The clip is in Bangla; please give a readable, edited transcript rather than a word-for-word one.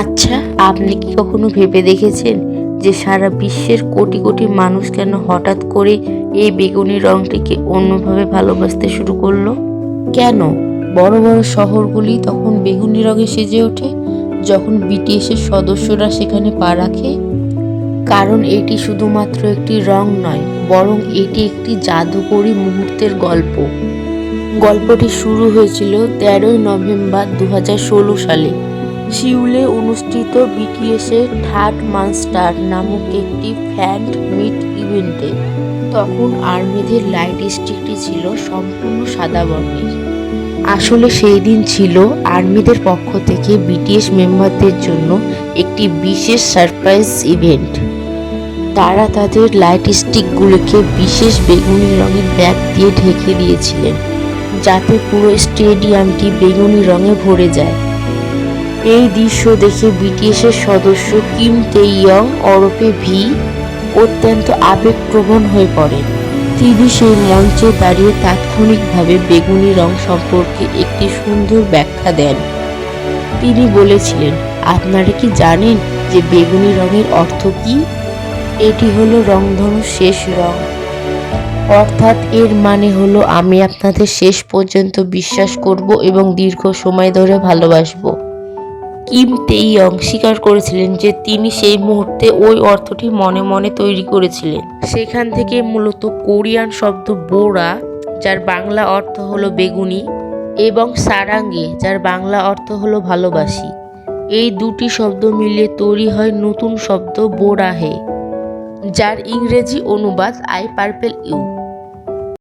আচ্ছা, আপনি কি কখনো ভেবে দেখেছেন যে সারা বিশ্বের কোটি কোটি মানুষ কেন হঠাৎ করে এই বেগুনি রংটিকে অন্যভাবে ভালোবাসতে শুরু করলো? কেন বড় বড় শহরগুলি তখন বেগুনি রঙে সেজে ওঠে যখন বিটিএসের সদস্যরা সেখানে পা রাখে? কারণ এটি শুধুমাত্র একটি রং নয়, বরং এটি একটি জাদুকরী মুহূর্তের গল্প। গল্পটি শুরু হয়েছিল 13ই নভেম্বর 2016 সালে সিউলে অনুষ্ঠিত বিটিএসের থার্ড মানস্টার নামক একটি ফ্যান মিট ইভেন্টে। তখন আর্মিদের লাইট স্টিকটি ছিল সম্পূর্ণ সাদা বর্ণের। আসলে সেই দিন ছিল আর্মিদের পক্ষ থেকে বিটিএস মেম্বারদের জন্য একটি বিশেষ সারপ্রাইজ ইভেন্ট। তারা তাদের লাইট স্টিকগুলোকে বিশেষ বেগুনি রঙের ব্যাগ দিয়ে ঢেকে দিয়েছিলেন যাতে পুরো স্টেডিয়ামটি বেগুনি রঙে ভরে যায়। এই দৃশ্য দেখে বিটিএসের সদস্য কিম তেইয়ং ওরফে ভি অত্যন্ত আবেগপ্রবণ হয়ে পড়েন। তিনি সেই মঞ্চে দাঁড়িয়ে তাৎক্ষণিকভাবে বেগুনি রং সম্পর্কে একটি সুন্দর ব্যাখ্যা দেন। তিনি বলেছিলেন, আপনারা কি জানেন যে বেগুনি রঙের অর্থ কি? এটি হলো রংধনুর শেষ রং। অর্থাৎ এর মানে হলো আমি আপনাদের শেষ পর্যন্ত বিশ্বাস করব এবং দীর্ঘ সময় ধরে ভালোবাসবো। কিম তেইয়ং স্বীকার করেছিলেন যে তিনি সেই মুহূর্তে ওই অর্থটি মনে মনে তৈরি করেছিলেন। সেখান থেকে মূলত কোরিয়ান শব্দ বোরা, যার বাংলা অর্থ হলো বেগুনি, এবং সারাঙ্গে, যার বাংলা অর্থ হলো ভালোবাসি, এই দুটি শব্দ মিলিয়ে তৈরি হয় নতুন শব্দ বোরাহে, যার ইংরেজি অনুবাদ আই পার্পেল ইউ।